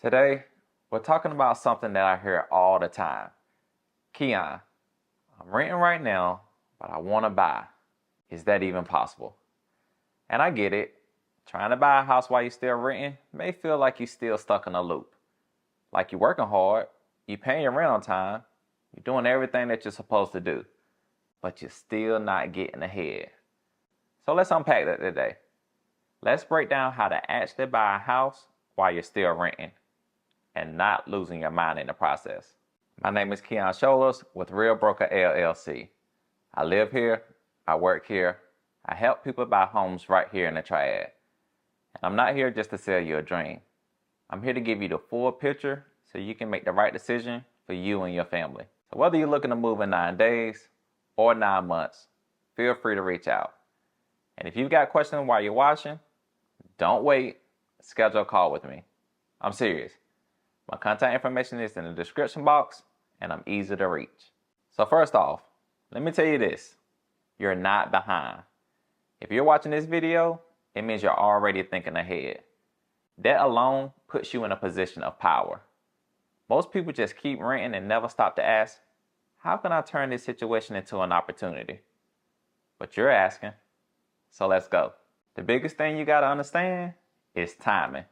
Today, we're talking about something that I hear all the time. Keon, I'm renting right now, but I want to buy. Is that even possible? And I get it. Trying to buy a house while you're still renting may feel like you're still stuck in a loop. Like you're working hard, you're paying your rent on time, you're doing everything that you're supposed to do, but you're still not getting ahead. So let's unpack that today. Let's break down how to actually buy a house while you're still renting and not losing your mind in the process. My name is Keon Scholas with Real Broker LLC. I live here, I work here, I help people buy homes right here in the Triad. And I'm not here just to sell you a dream. I'm here to give you the full picture so you can make the right decision for you and your family. So whether you're looking to move in 9 days or 9 months, feel free to reach out. And if you've got questions while you're watching, don't wait, schedule a call with me. I'm serious. My contact information is in the description box and I'm easy to reach. So first off, let me tell you this, you're not behind. If you're watching this video, it means you're already thinking ahead. That alone puts you in a position of power. Most people just keep renting and never stop to ask, how can I turn this situation into an opportunity? But you're asking, so let's go. The biggest thing you gotta understand is timing.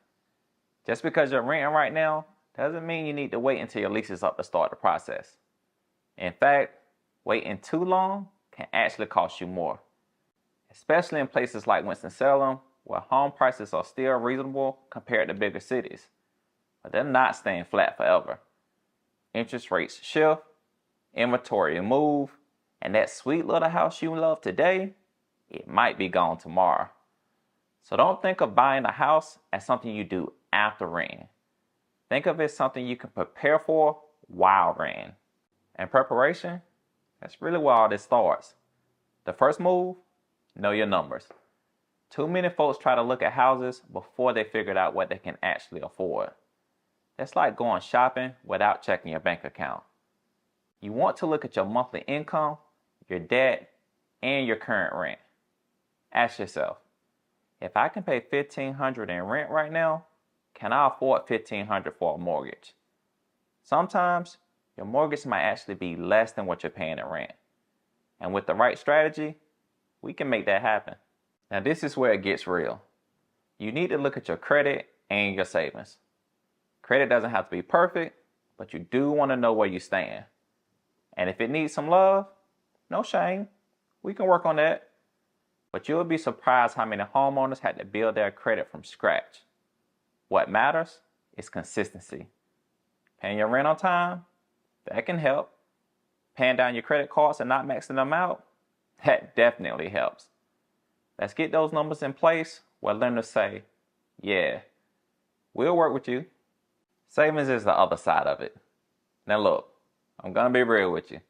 Just because you're renting right now doesn't mean you need to wait until your lease is up to start the process. In fact, waiting too long can actually cost you more, especially in places like Winston-Salem, where home prices are still reasonable compared to bigger cities, but they're not staying flat forever. Interest rates shift, inventory move, and that sweet little house you love today, it might be gone tomorrow. So don't think of buying a house as something you do after renting. Think of it as something you can prepare for while renting. And preparation, that's really where all this starts. The first move, know your numbers. Too many folks try to look at houses before they figured out what they can actually afford. That's like going shopping without checking your bank account. You want to look at your monthly income, your debt, and your current rent. Ask yourself, if I can pay $1,500 in rent right now, can I afford $1,500 for a mortgage? Sometimes your mortgage might actually be less than what you're paying in rent. And with the right strategy, we can make that happen. Now this is where it gets real. You need to look at your credit and your savings. Credit doesn't have to be perfect, but you do want to know where you stand. And if it needs some love, no shame. We can work on that. But you'll be surprised how many homeowners had to build their credit from scratch. What matters is consistency. Paying your rent on time, that can help. Paying down your credit cards and not maxing them out, that definitely helps. Let's get those numbers in place where lenders say, yeah, we'll work with you. Savings is the other side of it. Now look, I'm gonna be real with you.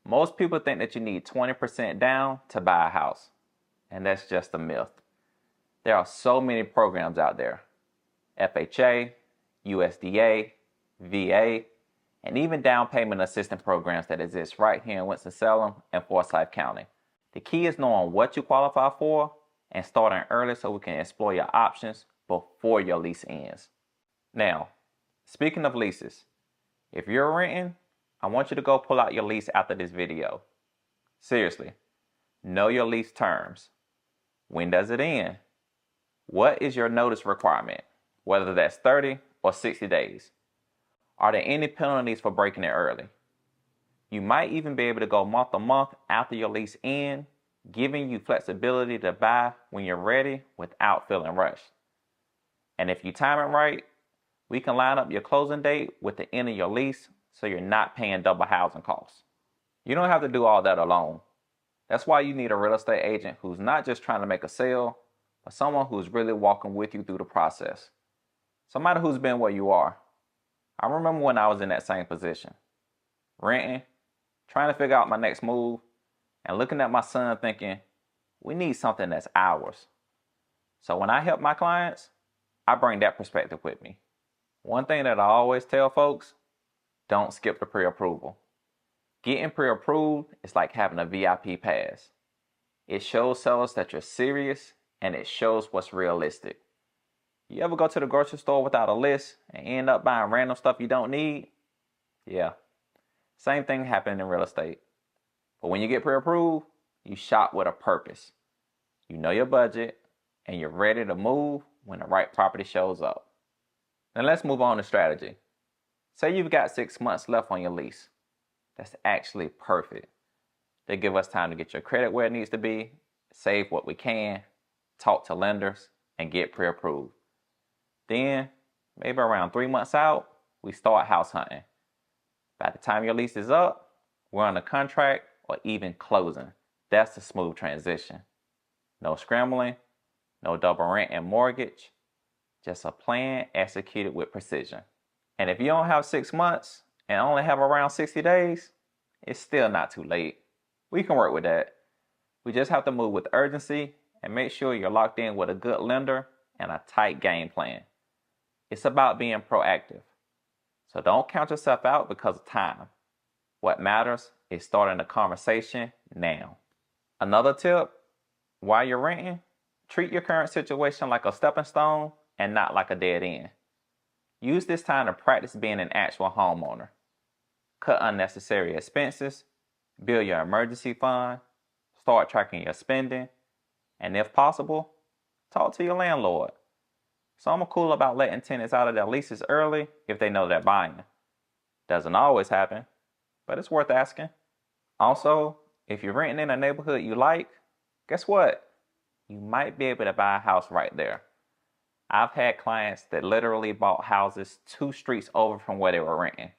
Most people think that you need 20% down to buy a house. And that's just a myth. There are so many programs out there. FHA, USDA, VA, and even down payment assistance programs that exist right here in Winston-Salem and Forsyth County. The key is knowing what you qualify for and starting early so we can explore your options before your lease ends. Now, speaking of leases, if you're renting, I want you to go pull out your lease after this video. Seriously, know your lease terms. When does it end? What is your notice requirement, whether that's 30 or 60 days? Are there any penalties for breaking it early? You might even be able to go month to month after your lease ends, giving you flexibility to buy when you're ready without feeling rushed. And if you time it right, we can line up your closing date with the end of your lease so you're not paying double housing costs. You don't have to do all that alone. That's why you need a real estate agent who's not just trying to make a sale, but someone who's really walking with you through the process. Somebody who's been where you are. I remember when I was in that same position. Renting, trying to figure out my next move, and looking at my son thinking, we need something that's ours. So when I help my clients, I bring that perspective with me. One thing that I always tell folks, don't skip the pre-approval. Getting pre-approved is like having a VIP pass. It shows sellers that you're serious and it shows what's realistic. You ever go to the grocery store without a list and end up buying random stuff you don't need? Yeah. Same thing happening in real estate. But when you get pre-approved, you shop with a purpose. You know your budget, and you're ready to move when the right property shows up. Now let's move on to strategy. Say you've got 6 months left on your lease. That's actually perfect. They give us time to get your credit where it needs to be, save what we can, talk to lenders, and get pre-approved. Then, maybe around 3 months out, we start house hunting. By the time your lease is up, we're on a contract or even closing. That's a smooth transition. No scrambling, no double rent and mortgage, just a plan executed with precision. And if you don't have 6 months and only have around 60 days, it's still not too late. We can work with that. We just have to move with urgency and make sure you're locked in with a good lender and a tight game plan. It's about being proactive. So don't count yourself out because of time. What matters is starting the conversation now. Another tip, while you're renting, treat your current situation like a stepping stone and not like a dead end. Use this time to practice being an actual homeowner. Cut unnecessary expenses, build your emergency fund, start tracking your spending, and if possible, talk to your landlord. Some are cool about letting tenants out of their leases early if they know they're buying. Doesn't always happen, but it's worth asking. Also, if you're renting in a neighborhood you like, guess what? You might be able to buy a house right there. I've had clients that literally bought houses 2 streets over from where they were renting.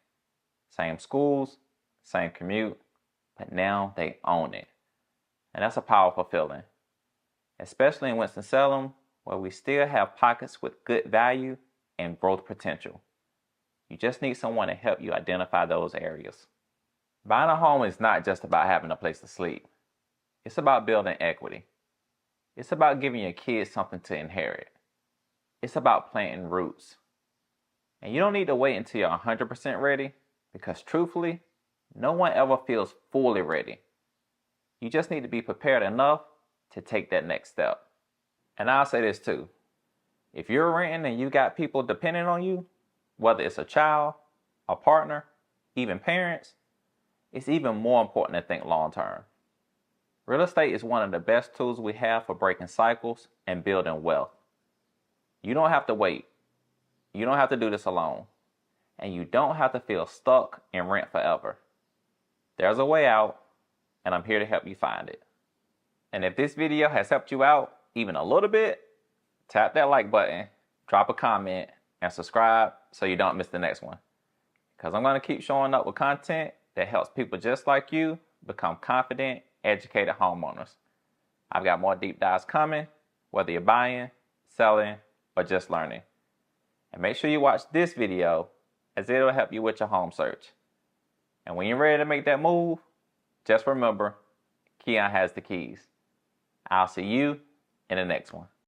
Same schools, same commute, but now they own it. And that's a powerful feeling. Especially in Winston-Salem, where we still have pockets with good value and growth potential. You just need someone to help you identify those areas. Buying a home is not just about having a place to sleep. It's about building equity. It's about giving your kids something to inherit. It's about planting roots. And you don't need to wait until you're 100% ready, because truthfully, no one ever feels fully ready. You just need to be prepared enough to take that next step. And I'll say this too. If you're renting and you got people depending on you, whether it's a child, a partner, even parents, it's even more important to think long term. Real estate is one of the best tools we have for breaking cycles and building wealth. You don't have to wait. You don't have to do this alone. And you don't have to feel stuck in rent forever. There's a way out, and I'm here to help you find it. And if this video has helped you out even a little bit, tap that like button, drop a comment, and subscribe so you don't miss the next one. Because I'm going to keep showing up with content that helps people just like you become confident, educated homeowners. I've got more deep dives coming, whether you're buying, selling, or just learning. And make sure you watch this video, as it'll help you with your home search. And when you're ready to make that move, just remember, Keon has the keys. I'll see you in the next one.